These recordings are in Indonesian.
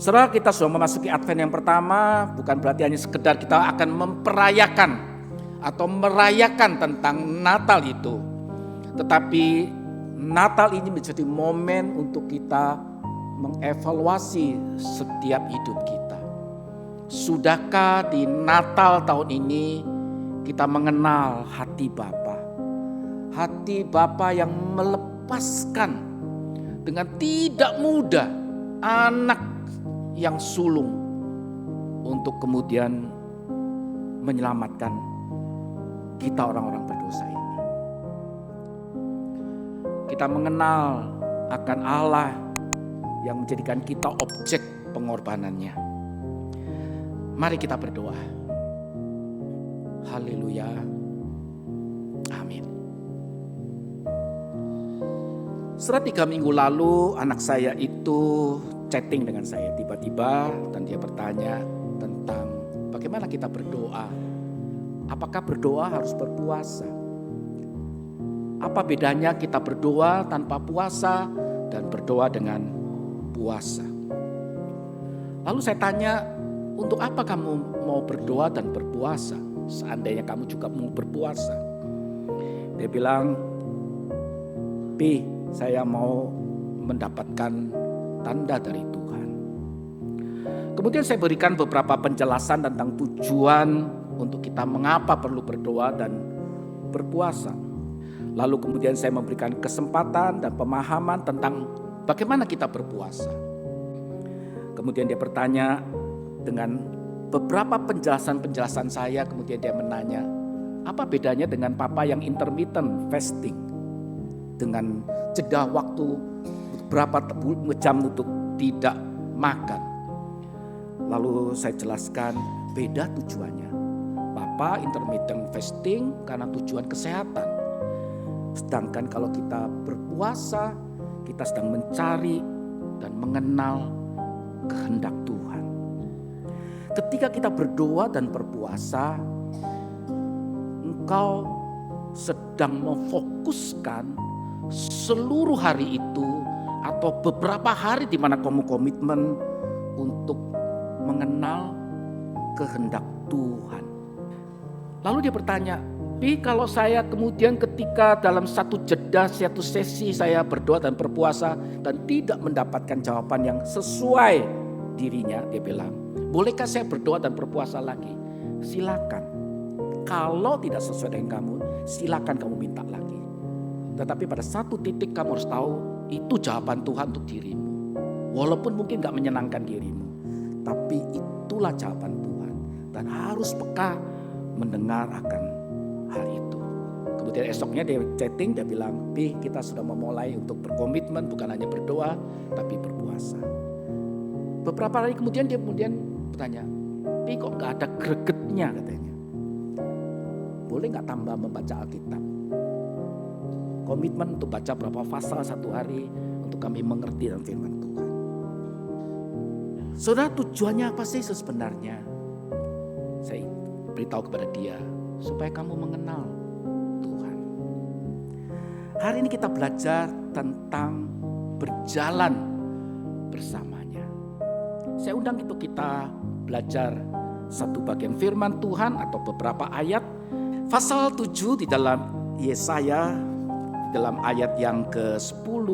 Setelah kita sudah memasuki Advent yang pertama, bukan berarti hanya sekedar kita akan memperayakan atau merayakan tentang Natal itu. Tetapi Natal ini menjadi momen untuk kita mengevaluasi setiap hidup kita. Sudahkah di Natal tahun ini kita mengenal hati Bapa? Hati Bapa yang melepaskan dengan tidak mudah anak yang sulung untuk kemudian menyelamatkan kita orang-orang berdosa ini. Kita mengenal akan Allah yang menjadikan kita objek pengorbanannya. Mari kita berdoa. Haleluya. Amin. Setelah 3 minggu lalu anak saya itu chatting dengan saya tiba-tiba dan dia bertanya tentang bagaimana kita berdoa. Apakah berdoa harus berpuasa? Apa bedanya kita berdoa tanpa puasa dan berdoa dengan puasa? Lalu saya tanya, untuk apa kamu mau berdoa dan berpuasa? Seandainya kamu juga mau berpuasa. Dia bilang, Pi, saya mau mendapatkan tanda dari Tuhan. Kemudian saya berikan beberapa penjelasan tentang tujuan untuk kita mengapa perlu berdoa dan berpuasa. Lalu kemudian saya memberikan kesempatan dan pemahaman tentang bagaimana kita berpuasa. Kemudian dia bertanya dengan beberapa penjelasan saya, kemudian dia menanya, apa bedanya dengan papa yang intermittent fasting? Dengan jeda waktu berapa jam untuk tidak makan. Lalu saya jelaskan beda tujuannya. Papa intermittent fasting karena tujuan kesehatan. Sedangkan kalau kita berpuasa, kita sedang mencari dan mengenal kehendak Tuhan. Ketika kita berdoa dan berpuasa, engkau sedang memfokuskan seluruh hari itu atau beberapa hari di mana kamu komitmen untuk mengenal kehendak Tuhan. Lalu dia bertanya, Pi, kalau saya kemudian ketika dalam satu jeda, satu sesi saya berdoa dan berpuasa dan tidak mendapatkan jawaban yang sesuai dirinya, dia bilang, bolehkah saya berdoa dan berpuasa lagi? Silakan. Kalau tidak sesuai dengan kamu, silakan kamu minta lagi. Tetapi pada satu titik kamu harus tahu itu jawaban Tuhan untuk dirimu. Walaupun mungkin gak menyenangkan dirimu, tapi itulah jawaban Tuhan. Dan harus peka mendengar akan hal itu. Kemudian esoknya dia chatting, dia bilang, Pi, kita sudah memulai untuk berkomitmen bukan hanya berdoa tapi berpuasa. Beberapa hari kemudian dia bertanya, Pi, kok gak ada gregetnya katanya. Boleh gak tambah membaca Alkitab? Komitmen untuk baca berapa pasal satu hari untuk kami mengerti dalam firman Tuhan. Saudara, tujuannya apa sih sebenarnya? Saya beritahu kepada dia supaya kamu mengenal Tuhan. Hari ini kita belajar tentang berjalan bersamanya. Saya undang itu kita belajar satu bagian firman Tuhan atau beberapa ayat. Pasal 7 di dalam Yesaya, dalam ayat yang ke-10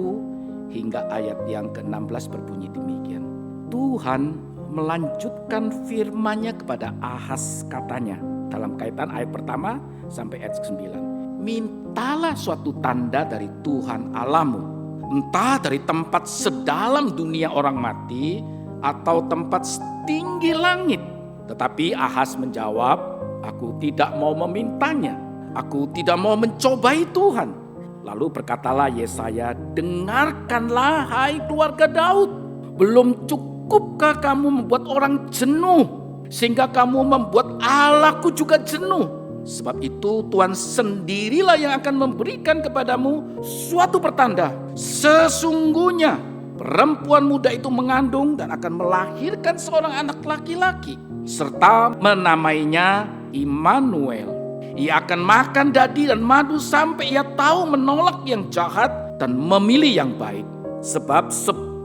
hingga ayat yang ke-16 berbunyi demikian. Tuhan melanjutkan firman-Nya kepada Ahaz, katanya dalam kaitan ayat pertama sampai ayat ke-9. Mintalah suatu tanda dari Tuhan Allahmu, entah dari tempat sedalam dunia orang mati atau tempat setinggi langit. Tetapi Ahaz menjawab, aku tidak mau memintanya, aku tidak mau mencobai Tuhan. Lalu berkatalah Yesaya, dengarkanlah hai keluarga Daud. Belum cukupkah kamu membuat orang jenuh, sehingga kamu membuat Allahku juga jenuh? Sebab itu Tuhan sendirilah yang akan memberikan kepadamu suatu pertanda. Sesungguhnya perempuan muda itu mengandung dan akan melahirkan seorang anak laki-laki, serta menamainya Immanuel. Ia akan makan dadi dan madu sampai ia tahu menolak yang jahat dan memilih yang baik. Sebab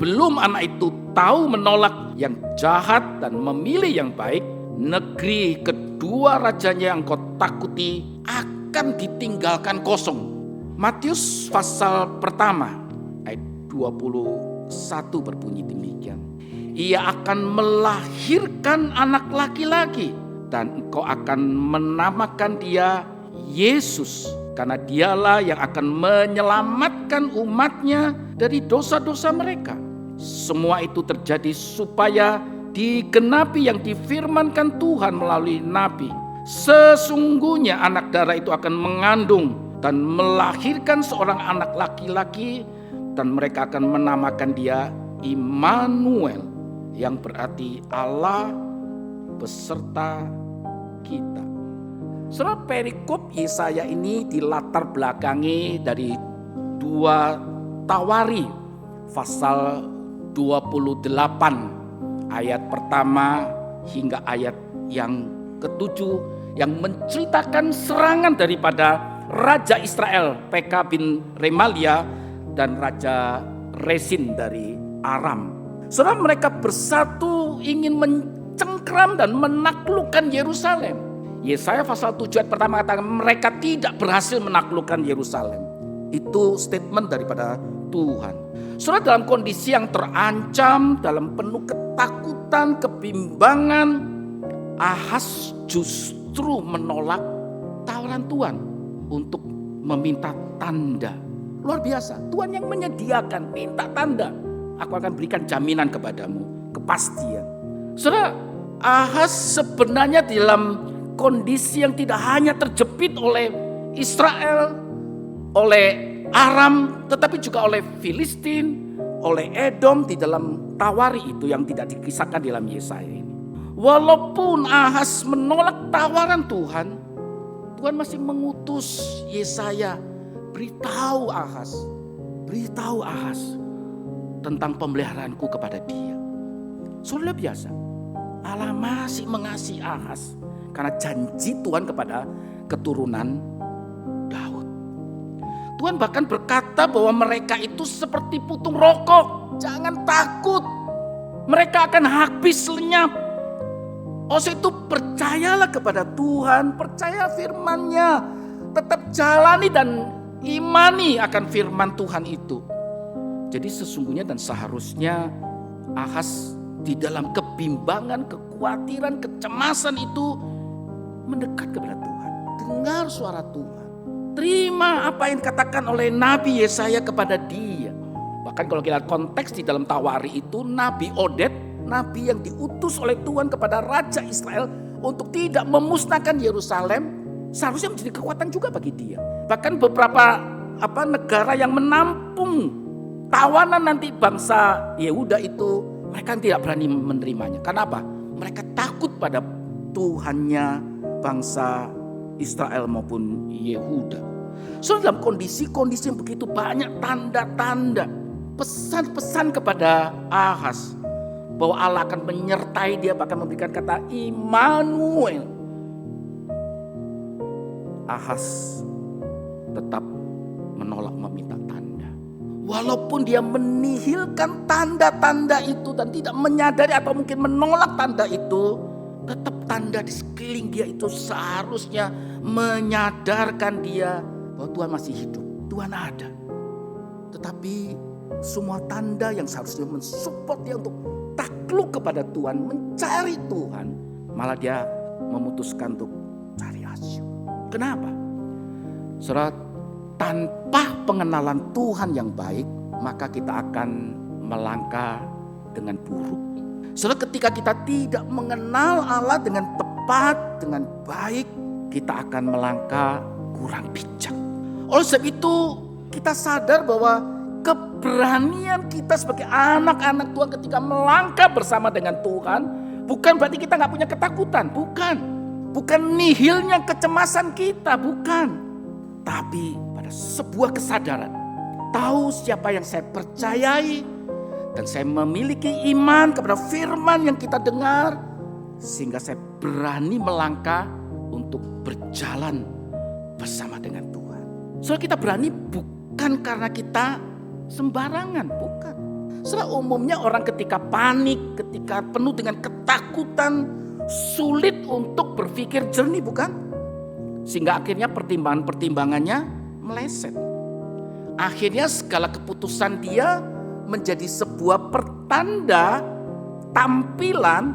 sebelum anak itu tahu menolak yang jahat dan memilih yang baik, negeri kedua rajanya yang kau takuti akan ditinggalkan kosong. Matius pasal pertama ayat 21 berbunyi demikian. Ia akan melahirkan anak laki-laki dan engkau akan menamakan dia Yesus, karena dialah yang akan menyelamatkan umatnya dari dosa-dosa mereka. Semua itu terjadi supaya digenapi yang difirmankan Tuhan melalui nabi. Sesungguhnya anak darah itu akan mengandung dan melahirkan seorang anak laki-laki, dan mereka akan menamakan dia Immanuel, yang berarti Allah beserta kita. Saudara, perikop Yesaya ini dilatar belakangi dari 2 Tawari pasal 28 ayat pertama hingga ayat yang ke-7 yang menceritakan serangan daripada Raja Israel Pekah bin Remalia dan Raja Rezin dari Aram. Saudara, mereka bersatu ingin mencengkram dan menaklukkan Yerusalem. Yesaya pasal 7 ayat pertama katakan mereka tidak berhasil menaklukkan Yerusalem. Itu statement daripada Tuhan. Saudara, dalam kondisi yang terancam, dalam penuh ketakutan, kebimbangan, Ahaz justru menolak tawaran Tuhan untuk meminta tanda. Luar biasa, Tuhan yang menyediakan, minta tanda. Aku akan berikan jaminan kepadamu, kepastian. Saudara, Ahaz sebenarnya dalam kondisi yang tidak hanya terjepit oleh Israel, oleh Aram, tetapi juga oleh Filistin, oleh Edom di dalam Tawari itu yang tidak dikisahkan dalam Yesaya ini. Walaupun Ahaz menolak tawaran Tuhan, Tuhan masih mengutus Yesaya, beritahu Ahaz tentang pemeliharaanku kepada dia. Sudah biasa, Allah masih mengasihi Ahaz karena janji Tuhan kepada keturunan Daud. Tuhan bahkan berkata bahwa mereka itu seperti putung rokok, jangan takut, mereka akan habis lenyap. Oleh itu percayalah kepada Tuhan, percaya firman-Nya, tetap jalani dan imani akan firman Tuhan itu. Jadi sesungguhnya dan seharusnya Ahaz di dalam kebimbangan, kekhawatiran, kecemasan itu mendekat kepada Tuhan. Dengar suara Tuhan. Terima apa yang dikatakan oleh Nabi Yesaya kepada dia. Bahkan kalau kita lihat konteks di dalam Tawari itu, Nabi Oded, nabi yang diutus oleh Tuhan kepada Raja Israel untuk tidak memusnahkan Yerusalem, seharusnya menjadi kekuatan juga bagi dia. Bahkan beberapa negara yang menampung tawanan nanti bangsa Yehuda itu, mereka tidak berani menerimanya. Kenapa? Mereka takut pada Tuhannya bangsa Israel maupun Yehuda. So dalam kondisi-kondisi yang begitu banyak tanda-tanda, pesan-pesan kepada Ahaz bahwa Allah akan menyertai dia, bahkan memberikan kata Immanuel. Ahaz tetap menolak meminta tanda. Walaupun dia menihilkan tanda-tanda itu dan tidak menyadari atau mungkin menolak tanda itu, tetap tanda di sekeliling dia itu seharusnya menyadarkan dia bahwa Tuhan masih hidup, Tuhan ada. Tetapi semua tanda yang seharusnya mensupport dia untuk takluk kepada Tuhan, mencari Tuhan, malah dia memutuskan untuk cari asyik. Kenapa? Saudara, tanpa pengenalan Tuhan yang baik, maka kita akan melangkah dengan buruk. Saudara, ketika kita tidak mengenal Allah dengan tepat, dengan baik, kita akan melangkah kurang bijak. Oleh sebab itu, kita sadar bahwa keberanian kita sebagai anak-anak Tuhan ketika melangkah bersama dengan Tuhan, bukan berarti kita gak punya ketakutan, bukan. Bukan nihilnya kecemasan kita, bukan. Tapi pada sebuah kesadaran, tahu siapa yang saya percayai, dan saya memiliki iman kepada firman yang kita dengar, sehingga saya berani melangkah untuk berjalan bersama dengan Tuhan. So kita berani bukan karena kita sembarangan, bukan. Setelah umumnya orang ketika panik, ketika penuh dengan ketakutan, sulit untuk berpikir jernih, bukan? Sehingga akhirnya pertimbangannya meleset. Akhirnya segala keputusan dia menjadi sebuah pertanda tampilan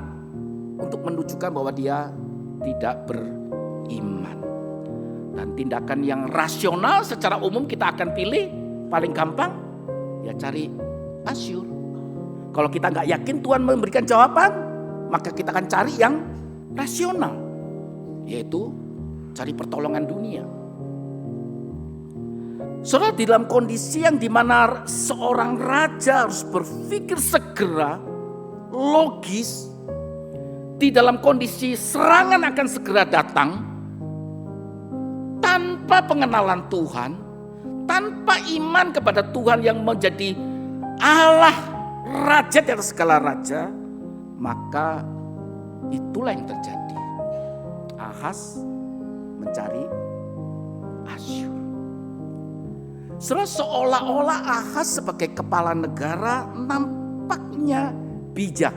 untuk menunjukkan bahwa dia tidak beriman. Dan tindakan yang rasional secara umum kita akan pilih paling gampang ya cari asyur. Kalau kita nggak yakin Tuhan memberikan jawaban, maka kita akan cari yang rasional, yaitu cari pertolongan dunia. Saudara, di dalam kondisi yang dimana seorang raja harus berpikir segera, logis, di dalam kondisi serangan akan segera datang, tanpa pengenalan Tuhan, tanpa iman kepada Tuhan yang menjadi Allah raja di atas segala raja, maka itulah yang terjadi. Ahaz mencari asyur. Seolah-olah Ahaz sebagai kepala negara nampaknya bijak.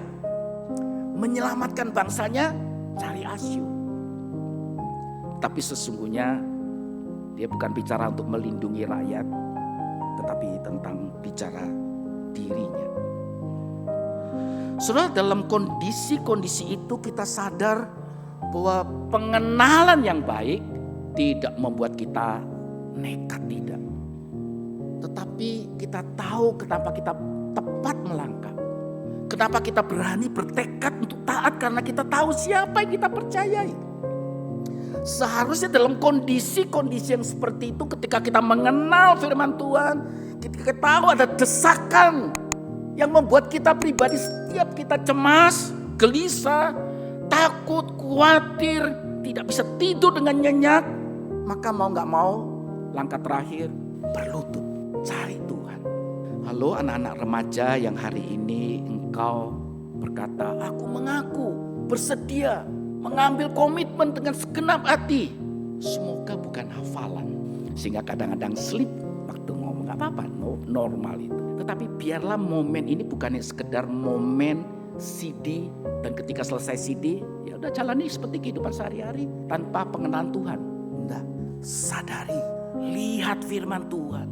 Menyelamatkan bangsanya cari asyur. Tapi sesungguhnya dia bukan bicara untuk melindungi rakyat, tetapi tentang bicara dirinya. Saudara, dalam kondisi-kondisi itu kita sadar bahwa pengenalan yang baik tidak membuat kita nekat, tidak. Tetapi kita tahu kenapa kita tepat melangkah. Kenapa kita berani bertekad untuk taat, karena kita tahu siapa yang kita percayai. Seharusnya dalam kondisi-kondisi yang seperti itu, ketika kita mengenal firman Tuhan, kita tahu ada desakan yang membuat kita pribadi setiap kita cemas, gelisah, takut, khawatir, tidak bisa tidur dengan nyenyak, maka mau gak mau langkah terakhir berlutut, cari Tuhan. Halo anak-anak remaja yang hari ini engkau berkata, aku mengaku bersedia mengambil komitmen dengan segenap hati. Semoga bukan hafalan, sehingga kadang-kadang slip waktu ngomong, gak apa-apa, normal itu. Tetapi biarlah momen ini bukannya sekedar momen CD, dan ketika selesai CD ya udah jalani seperti kehidupan sehari-hari tanpa pengenalan Tuhan. Enggak, sadari, lihat firman Tuhan.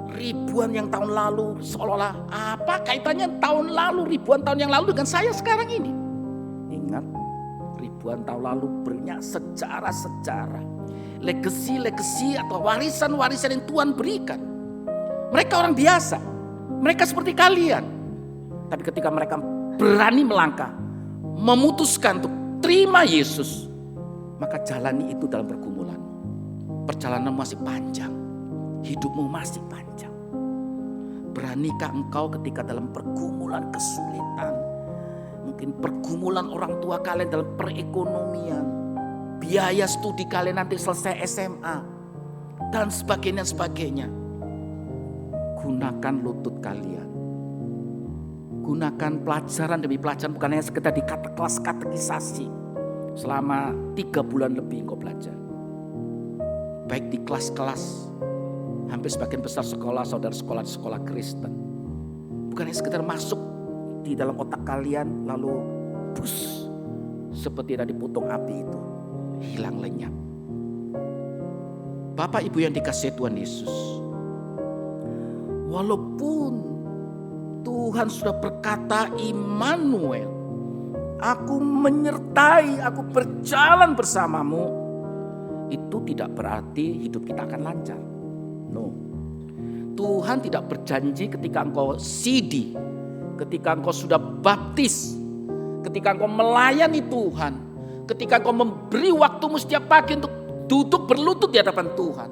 Ribuan yang tahun lalu, seolah-olah apa kaitannya tahun lalu, ribuan tahun yang lalu dengan saya sekarang ini. Ingat, ribuan tahun lalu banyak sejarah-sejarah, legasi-legasi atau warisan-warisan yang Tuhan berikan. Mereka orang biasa, mereka seperti kalian. Tapi ketika mereka berani melangkah, memutuskan untuk terima Yesus, maka jalani itu dalam pergumulan. Perjalananmu masih panjang, hidupmu masih panjang. Beranikah engkau ketika dalam pergumulan kesulitan, mungkin pergumulan orang tua kalian dalam perekonomian, biaya studi kalian nanti selesai SMA, dan sebagainya. Gunakan lutut kalian. Gunakan pelajaran demi pelajaran, bukan hanya sekedar di kelas katekisasi. Selama 3 bulan lebih engkau belajar. Baik di kelas-kelas, hampir sebagian besar sekolah, saudara sekolah di sekolah Kristen. Bukan hanya sekedar masuk di dalam otak kalian, lalu bus, seperti dari putung api itu, hilang lenyap. Bapak Ibu yang dikasihi Tuhan Yesus, walaupun Tuhan sudah berkata Immanuel, aku menyertai, aku berjalan bersamamu, itu tidak berarti hidup kita akan lancar. No. Tuhan tidak berjanji ketika engkau CD, ketika engkau sudah baptis, ketika engkau melayani Tuhan, ketika engkau memberi waktumu setiap pagi untuk duduk berlutut di hadapan Tuhan,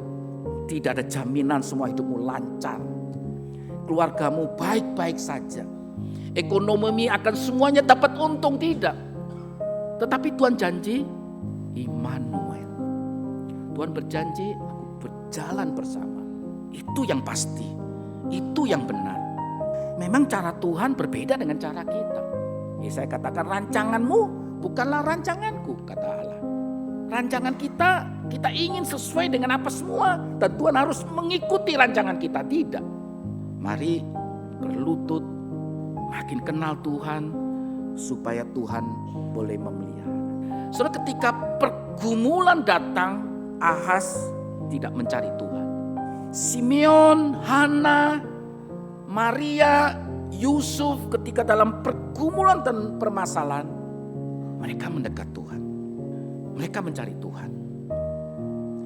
tidak ada jaminan semua hidupmu lancar. Keluargamu baik-baik saja. Ekonomi akan semuanya dapat untung, tidak. Tetapi Tuhan janji Immanuel. Tuhan berjanji aku berjalan bersama. Itu yang pasti. Itu yang benar. Memang cara Tuhan berbeda dengan cara kita. Saya katakan rancanganmu bukanlah rancanganku, kata Allah. Rancangan kita ingin sesuai dengan apa semua. Dan Tuhan harus mengikuti rancangan kita, tidak. Mari berlutut makin kenal Tuhan, supaya Tuhan boleh memelihara. Saudara, ketika pergumulan datang, Ahaz tidak mencari Tuhan. Simeon, Hana, Maria, Yusuf ketika dalam pergumulan dan permasalahan, mereka mendekat Tuhan. Mereka mencari Tuhan.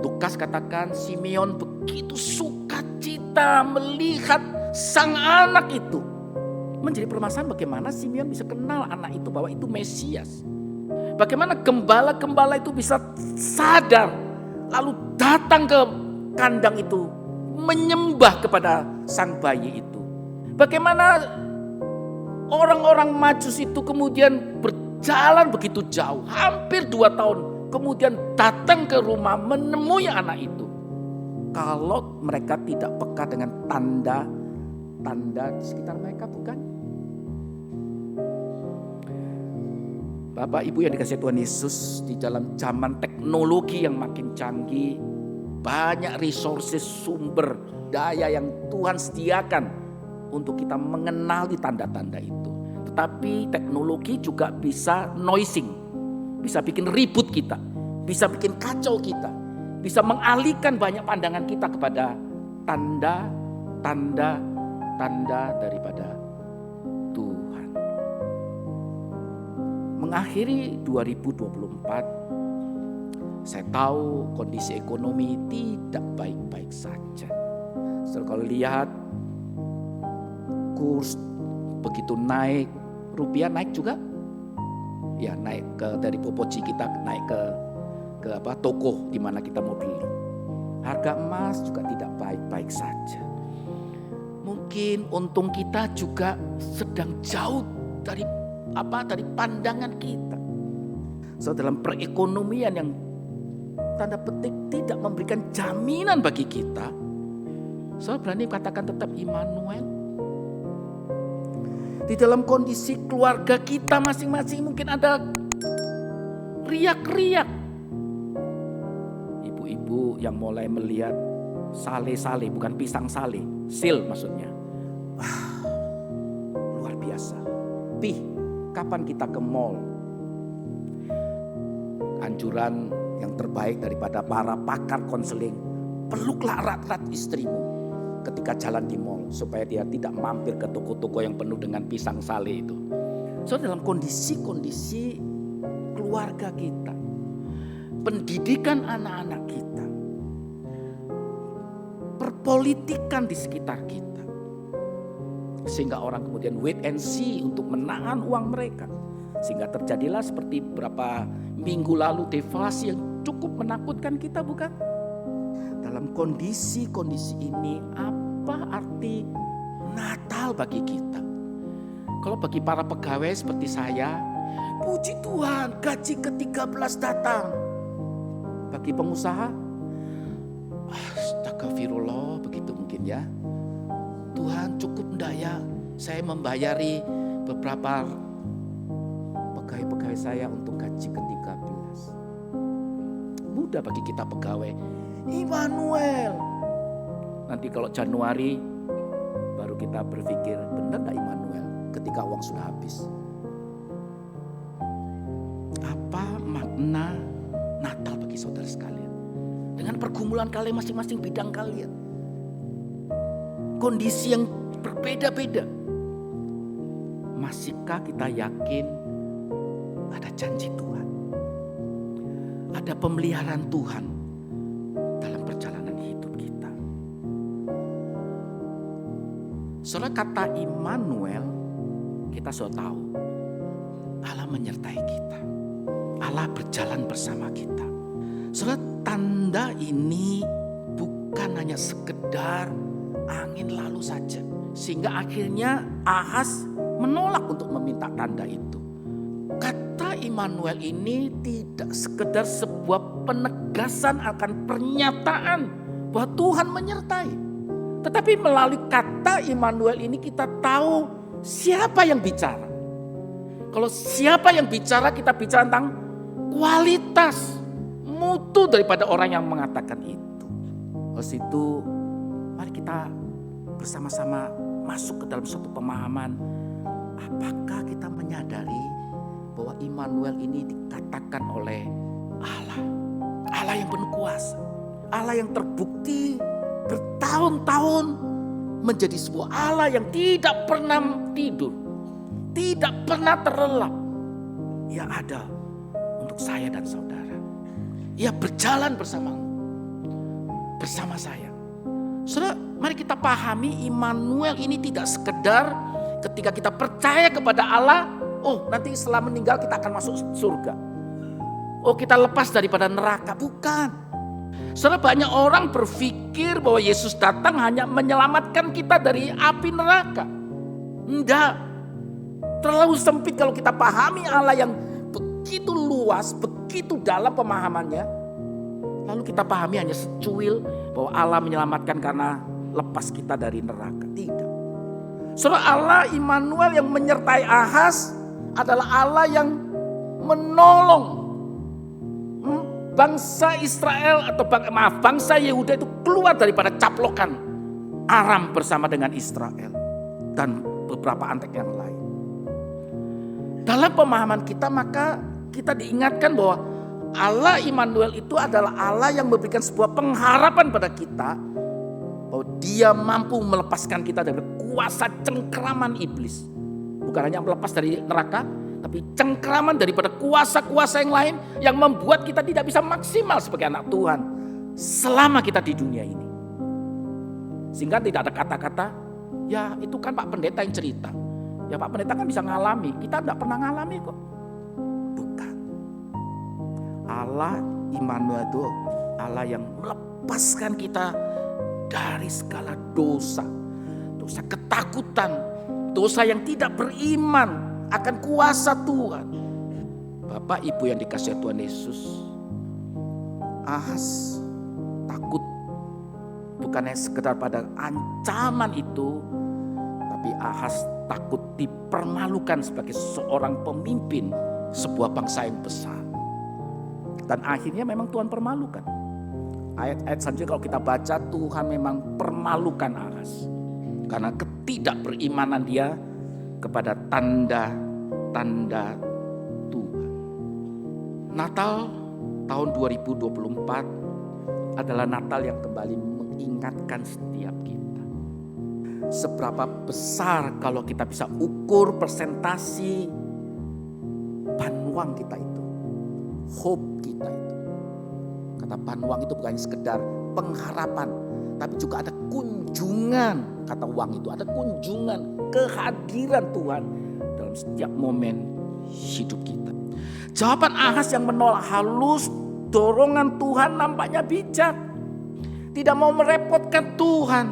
Lukas katakan Simeon begitu sukacita melihat sang anak itu. Menjadi permasalahan bagaimana Simeon bisa kenal anak itu bahwa itu Mesias. Bagaimana gembala-gembala itu bisa sadar lalu datang ke kandang itu menyembah kepada sang bayi itu. Bagaimana orang-orang Majus itu kemudian berjalan begitu jauh, hampir 2 tahun, kemudian datang ke rumah menemui anak itu. Kalau mereka tidak peka dengan tanda di sekitar mereka, bukan? Bapak Ibu yang dikasihi Tuhan Yesus, di dalam zaman teknologi yang makin canggih, banyak resources, sumber daya yang Tuhan sediakan untuk kita mengenali tanda-tanda itu. Tetapi teknologi juga bisa noising, bisa bikin ribut kita, bisa bikin kacau kita, bisa mengalihkan banyak pandangan kita kepada tanda daripada Tuhan. Mengakhiri 2024, saya tahu kondisi ekonomi tidak baik-baik saja. Kalau lihat kurs begitu naik, rupiah naik juga. Ya, naik dari popoci kita naik ke toko di mana kita mau beli. Harga emas juga tidak baik-baik saja. Mungkin untung kita juga sedang jauh dari pandangan kita. Dalam perekonomian yang tanda petik tidak memberikan jaminan bagi kita, saya berani katakan tetap Immanuel. Di dalam kondisi keluarga kita masing-masing mungkin ada riak-riak. Ibu-ibu yang mulai melihat sale-sale, bukan pisang sale, sil maksudnya. Luar biasa. Kapan kita ke mall? Anjuran yang terbaik daripada para pakar konseling, peluklah erat-erat istrimu ketika jalan di mall, supaya dia tidak mampir ke toko-toko yang penuh dengan pisang sale itu. Dalam kondisi-kondisi keluarga kita, pendidikan anak-anak kita, perpolitikan di sekitar kita, sehingga orang kemudian wait and see untuk menahan uang mereka, sehingga terjadilah seperti beberapa minggu lalu deflasi yang cukup menakutkan kita, bukan? Dalam kondisi-kondisi ini, apa arti Natal bagi kita? Kalau bagi para pegawai seperti saya, puji Tuhan gaji ke-13 datang. Bagi pengusaha, astagfirullah, begitu mungkin ya. Tuhan cukup enggak ya saya membayari beberapa pegawai-pegawai saya untuk gaji ke-13. Mudah bagi kita pegawai. Immanuel. Nanti kalau Januari baru kita berpikir, benar gak Immanuel ketika uang sudah habis? Apa makna Natal bagi saudara sekalian? Dengan pergumulan kalian masing-masing bidang kalian, kondisi yang berbeda-beda, masihkah kita yakin ada janji Tuhan, ada pemeliharaan Tuhan dalam perjalanan hidup kita? Soalnya kata Immanuel, kita sudah tahu Allah menyertai kita, Allah berjalan bersama kita. Soalnya tanda ini bukan hanya sekedar angin lalu saja, sehingga akhirnya Ahaz menolak untuk meminta tanda itu. Kata Immanuel ini tidak sekedar sebuah penegasan akan pernyataan bahwa Tuhan menyertai, tetapi melalui kata Immanuel ini kita tahu siapa yang bicara. Kalau siapa yang bicara, kita bicara tentang kualitas, mutu daripada orang yang mengatakan itu. Oleh situ, mari kita bersama-sama masuk ke dalam suatu pemahaman Apakah kita menyadari bahwa Immanuel ini dikatakan oleh Allah, Allah yang penuh kuasa, Allah yang terbukti bertahun-tahun menjadi sebuah Allah yang tidak pernah tidur, tidak pernah terlelap. Ia ada untuk saya dan saudara. Ia berjalan bersama saya. Saudara, mari kita pahami Immanuel ini tidak sekedar ketika kita percaya kepada Allah, oh nanti setelah meninggal kita akan masuk surga. Oh kita lepas daripada neraka. Bukan. Saudara, banyak orang berpikir bahwa Yesus datang hanya menyelamatkan kita dari api neraka. Enggak. Terlalu sempit kalau kita pahami Allah yang begitu luas, begitu dalam pemahamannya. Lalu kita pahami hanya secuil bahwa Allah menyelamatkan karena lepas kita dari neraka. Tidak. Saudara, Allah Immanuel yang menyertai Ahaz adalah Allah yang menolong bangsa Israel atau bangsa Yehuda itu keluar daripada caplokan Aram bersama dengan Israel dan beberapa antek yang lain. Dalam pemahaman kita maka kita diingatkan bahwa Allah Immanuel itu adalah Allah yang memberikan sebuah pengharapan pada kita bahwa Dia mampu melepaskan kita dari kuasa cengkeraman iblis. Bukan hanya melepas dari neraka, tapi cengkeraman daripada kuasa-kuasa yang lain yang membuat kita tidak bisa maksimal sebagai anak Tuhan selama kita di dunia ini. Sehingga tidak ada kata-kata, ya itu kan Pak Pendeta yang cerita. Ya Pak Pendeta kan bisa ngalami, kita tidak pernah ngalami kok. Bukan. Allah Immanuel itu Allah yang melepaskan kita dari segala dosa. Dosa ketakutan, dosa yang tidak beriman akan kuasa Tuhan. Bapak Ibu yang dikasihi Tuhan Yesus, Ahaz takut bukannya sekedar pada ancaman itu, tapi Ahaz takut dipermalukan sebagai seorang pemimpin sebuah bangsa yang besar. Dan akhirnya memang Tuhan permalukan. Ayat-ayat selanjutnya kalau kita baca, Tuhan memang permalukan Ahaz karena ketidakberimanan dia kepada tanda-tanda Tuhan. Natal tahun 2024 adalah Natal yang kembali mengingatkan setiap kita. Seberapa besar kalau kita bisa ukur persentasi panuang kita itu, hope kita itu. Kata panuang itu bukan sekedar pengharapan, tapi juga ada kunjungan. Kata uang itu ada kunjungan, kehadiran Tuhan dalam setiap momen hidup kita. Jawaban Ahaz yang menolak halus dorongan Tuhan nampaknya bijak. Tidak mau merepotkan Tuhan.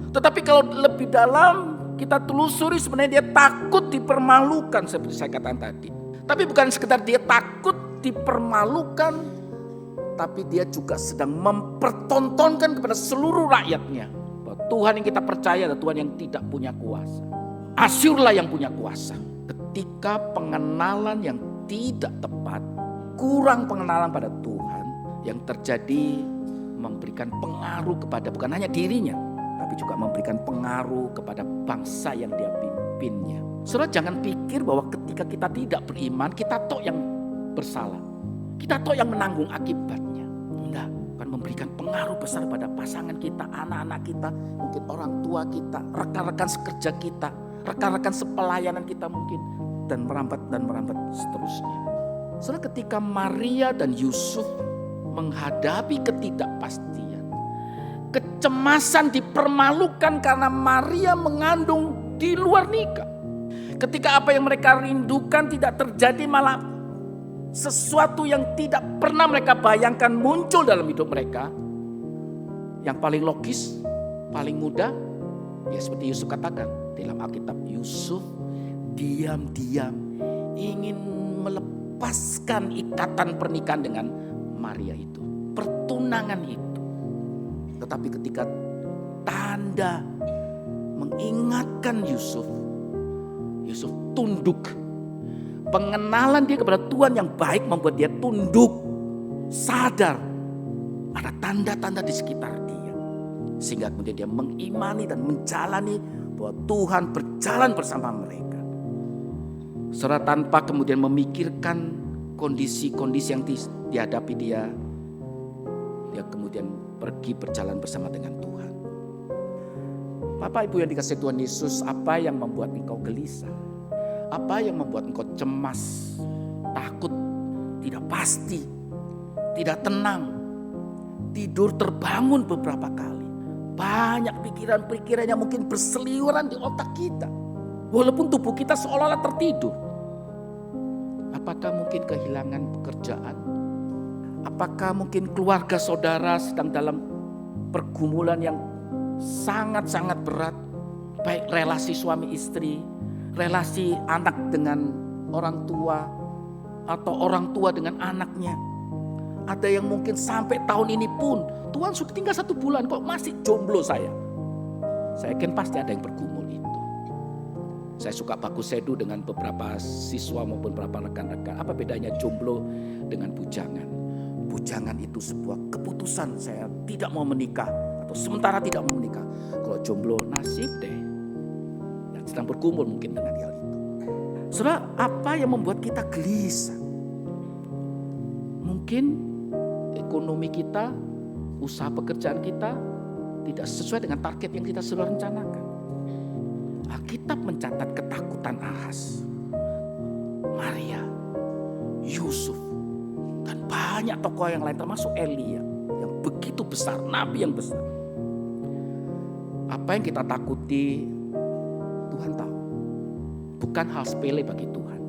Tetapi kalau lebih dalam kita telusuri sebenarnya dia takut dipermalukan seperti saya katakan tadi. Tapi bukan sekedar dia takut dipermalukan, tapi dia juga sedang mempertontonkan kepada seluruh rakyatnya bahwa Tuhan yang kita percaya adalah Tuhan yang tidak punya kuasa. Asyurlah yang punya kuasa. Ketika pengenalan yang tidak tepat, kurang pengenalan pada Tuhan, yang terjadi memberikan pengaruh kepada bukan hanya dirinya, tapi juga memberikan pengaruh kepada bangsa yang dia pimpinnya. Saudara, jangan pikir bahwa ketika kita tidak beriman, kita tok yang bersalah. Kita tok yang menanggung akibatnya. Enggak, akan memberikan pengaruh besar pada pasangan kita, anak-anak kita, mungkin orang tua kita, rekan-rekan sekerja kita, rekan-rekan sepelayanan kita mungkin, dan merambat seterusnya. Saudara, ketika Maria dan Yusuf menghadapi ketidakpastian, kecemasan, dipermalukan karena Maria mengandung di luar nikah. Ketika apa yang mereka rindukan tidak terjadi, malah sesuatu yang tidak pernah mereka bayangkan muncul dalam hidup mereka. Yang paling logis, paling mudah, ya seperti Yusuf katakan dalam Alkitab, Yusuf diam-diam ingin melepaskan ikatan pernikahan dengan Maria itu, pertunangan itu. Tetapi ketika tanda mengingatkan Yusuf tunduk. Pengenalan dia kepada Tuhan yang baik membuat dia tunduk, sadar ada tanda-tanda di sekitar dia. Sehingga kemudian dia mengimani dan menjalani bahwa Tuhan berjalan bersama mereka. Saudara, tanpa kemudian memikirkan kondisi-kondisi yang dihadapi dia kemudian pergi berjalan bersama dengan Tuhan. Bapak Ibu yang dikasihi Tuhan Yesus, apa yang membuat engkau gelisah? Apa yang membuat engkau cemas, takut, tidak pasti, tidak tenang, tidur terbangun beberapa kali? Banyak pikiran-pikiran yang mungkin berseliweran di otak kita. Walaupun tubuh kita seolah-olah tertidur. Apakah mungkin kehilangan pekerjaan? Apakah mungkin keluarga saudara sedang dalam pergumulan yang sangat-sangat berat? Baik relasi suami istri, relasi anak dengan orang tua, atau orang tua dengan anaknya. Ada yang mungkin sampai tahun ini pun, Tuhan sudah tinggal 1 bulan kok masih jomblo saya. Saya yakin pasti ada yang bergumul itu. Saya suka baku sedu dengan beberapa siswa maupun beberapa rekan-rekan. Apa bedanya jomblo dengan bujangan? Bujangan itu sebuah keputusan, saya tidak mau menikah atau sementara tidak mau menikah. Kalau jomblo nasib deh. Dan sedang bergumul mungkin dengan hal itu. Saudara, apa yang membuat kita gelisah? Mungkin ekonomi kita, usaha pekerjaan kita tidak sesuai dengan target yang kita sudah rencanakan. Alkitab mencatat ketakutan Ahaz, Maria, Yusuf, dan banyak tokoh yang lain termasuk Elia yang begitu besar, nabi yang besar. Apa yang kita takuti Tuhan tahu. Bukan hal sepele bagi Tuhan.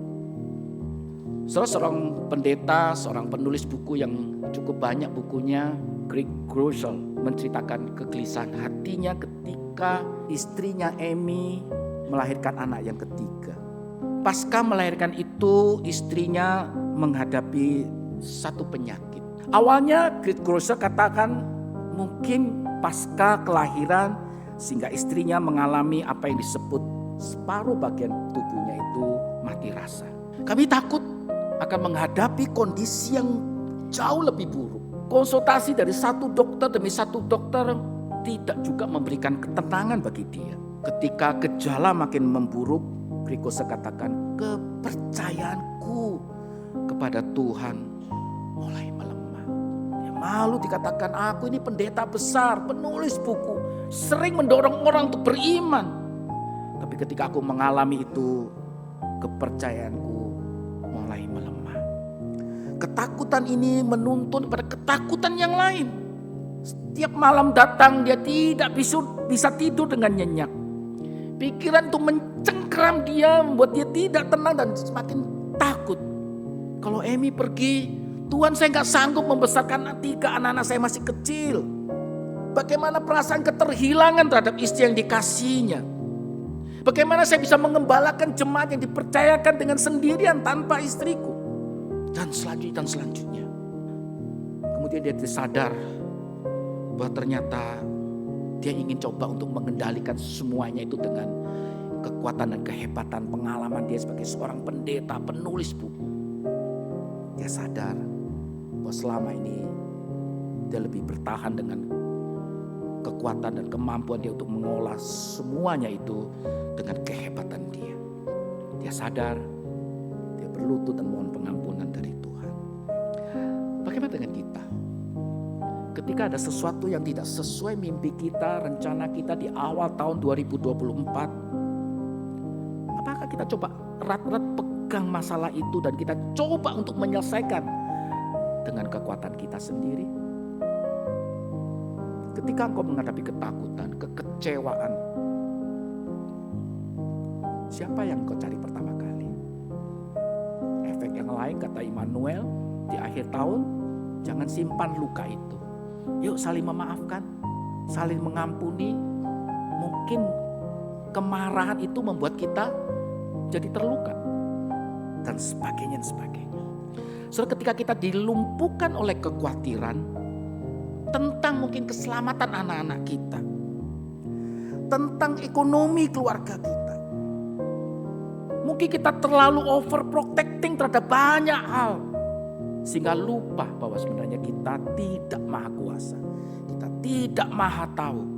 Seorang pendeta, seorang penulis buku yang cukup banyak bukunya, Greg Groeschel, menceritakan kegelisahan hatinya ketika istrinya Amy melahirkan anak yang ketiga. Pasca melahirkan itu, istrinya menghadapi satu penyakit. Awalnya Greg Groeschel katakan mungkin pasca kelahiran sehingga istrinya mengalami apa yang disebut separuh bagian tubuhnya itu mati rasa. Kami takut akan menghadapi kondisi yang jauh lebih buruk. Konsultasi dari satu dokter demi satu dokter tidak juga memberikan ketenangan bagi dia. Ketika gejala makin memburuk, Groeschel katakan kepercayaanku kepada Tuhan mulai melemah. Dia malu dikatakan, aku ini pendeta besar, penulis buku, sering mendorong orang untuk beriman. Tapi ketika aku mengalami itu, kepercayaanku mulai melemah. Ketakutan ini menuntun pada ketakutan yang lain. Setiap malam datang dia tidak bisa tidur dengan nyenyak. Pikiran itu mencengkeram dia, membuat dia tidak tenang dan semakin takut. Kalau Amy pergi, Tuhan saya gak sanggup membesarkan 3 anak-anak saya masih kecil. Bagaimana perasaan keterhilangan terhadap istri yang dikasihnya. Bagaimana saya bisa mengembalakan jemaat yang dipercayakan dengan sendirian tanpa istriku. Dan selanjutnya. Kemudian dia sadar bahwa ternyata dia ingin coba untuk mengendalikan semuanya itu dengan kekuatan dan kehebatan pengalaman dia sebagai seorang pendeta, penulis buku. Dia sadar bahwa selama ini dia lebih bertahan dengan kekuatan dan kemampuan dia untuk mengolah semuanya itu dengan kehebatan dia. Dia sadar, dia berlutut dan mohon pengampunan dari Tuhan. Bagaimana dengan kita? Ketika ada sesuatu yang tidak sesuai mimpi kita, rencana kita di awal tahun 2024, apakah kita coba erat-erat pegang masalah itu dan kita coba untuk menyelesaikan dengan kekuatan kita sendiri? Ketika engkau menghadapi ketakutan, kekecewaan, siapa yang engkau cari pertama kali? Efek yang lain, kata Immanuel, di akhir tahun jangan simpan luka itu. Yuk saling memaafkan, saling mengampuni. Mungkin kemarahan itu membuat kita jadi terluka. Dan sebagainya. So, ketika kita dilumpuhkan oleh kekhawatiran tentang mungkin keselamatan anak-anak kita, tentang ekonomi keluarga kita, mungkin kita terlalu overprotecting terhadap banyak hal, sehingga lupa bahwa sebenarnya kita tidak maha kuasa, kita tidak maha tahu.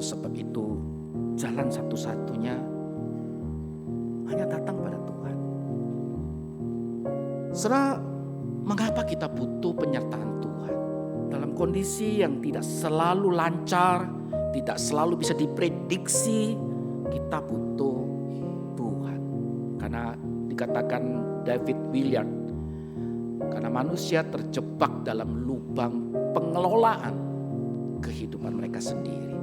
Sebab itu jalan satu-satunya Hanya datang pada Tuhan. Saudara, mengapa kita butuh penyertaan Tuhan? Dalam kondisi yang tidak selalu lancar, tidak selalu bisa diprediksi, kita butuh Tuhan. Karena dikatakan David Willard, karena manusia terjebak dalam lubang pengelolaan kehidupan mereka sendiri.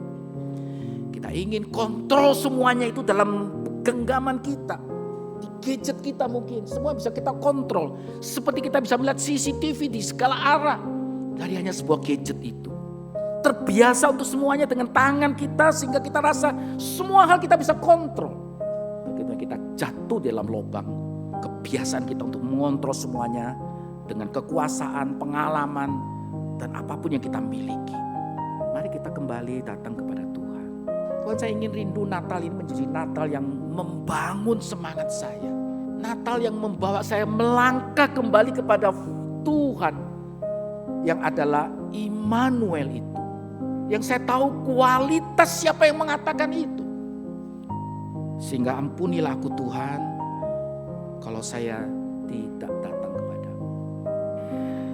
Kita ingin kontrol semuanya itu dalam genggaman kita. Di gadget kita mungkin, semua bisa kita kontrol. Seperti kita bisa melihat CCTV di segala arah. Dari hanya sebuah gadget itu. Terbiasa untuk semuanya dengan tangan kita sehingga kita rasa semua hal kita bisa kontrol. Begitu kita jatuh dalam lubang kebiasaan kita untuk mengontrol semuanya dengan kekuasaan, pengalaman, dan apapun yang kita miliki. Mari kita kembali datang kepada Tuhan. Tuhan, saya ingin rindu Natal ini menjadi Natal yang membangun semangat saya. Natal yang membawa saya melangkah kembali kepada Tuhan yang adalah Immanuel itu. Yang saya tahu kualitas siapa yang mengatakan itu. Sehingga ampunilah aku Tuhan kalau saya tidak datang kepadamu.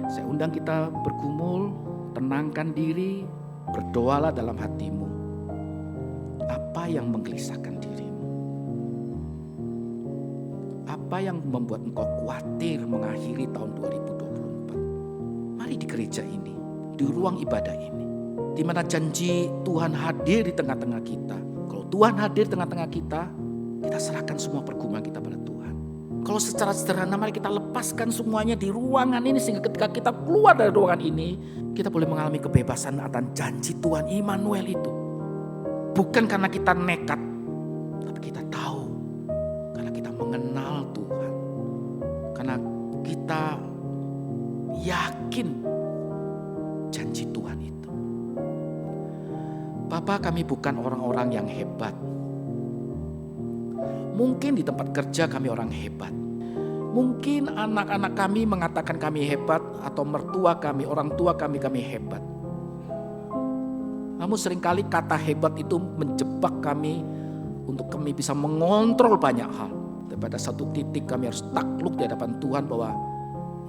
Saya undang kita bergumul, tenangkan diri, berdoalah dalam hatimu. Apa yang menggelisahkan dirimu? Apa yang membuat engkau khawatir mengakhiri tahun 2024? Mari di gereja ini, di ruang ibadah ini, di mana janji Tuhan hadir di tengah-tengah kita. Kalau Tuhan hadir di tengah-tengah kita, kita serahkan semua pergumulan kita pada Tuhan. Kalau secara sederhana mari kita lepaskan semuanya di ruangan ini, sehingga ketika kita keluar dari ruangan ini, kita boleh mengalami kebebasan atas janji Tuhan Immanuel itu. Bukan karena kita nekat, tapi kita tahu karena kita mengenal Tuhan. Karena kita yakin janji Tuhan itu. Bapa, kami bukan orang-orang yang hebat. Mungkin di tempat kerja kami orang hebat. Mungkin anak-anak kami mengatakan kami hebat, atau mertua kami, orang tua kami hebat. Namun seringkali kata hebat itu menjebak kami untuk kami bisa mengontrol banyak hal. Dan pada satu titik kami harus takluk di hadapan Tuhan bahwa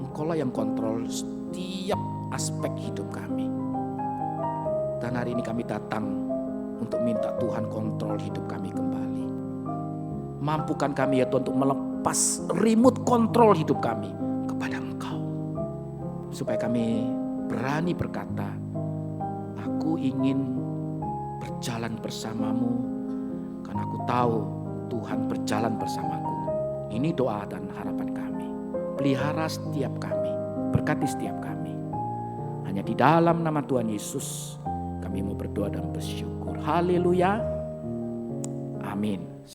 Engkaulah yang kontrol setiap aspek hidup kami. Dan hari ini kami datang untuk minta Tuhan kontrol hidup kami kembali. Mampukan kami ya Tuhan untuk melepas remote kontrol hidup kami kepada Engkau. Supaya kami berani berkata, aku ingin berjalan bersamamu karena aku tahu Tuhan berjalan bersamaku. Ini doa dan harapan kami. Pelihara setiap kami, berkati setiap kami. Hanya di dalam nama Tuhan Yesus kami mau berdoa dan bersyukur. Haleluya. Amin.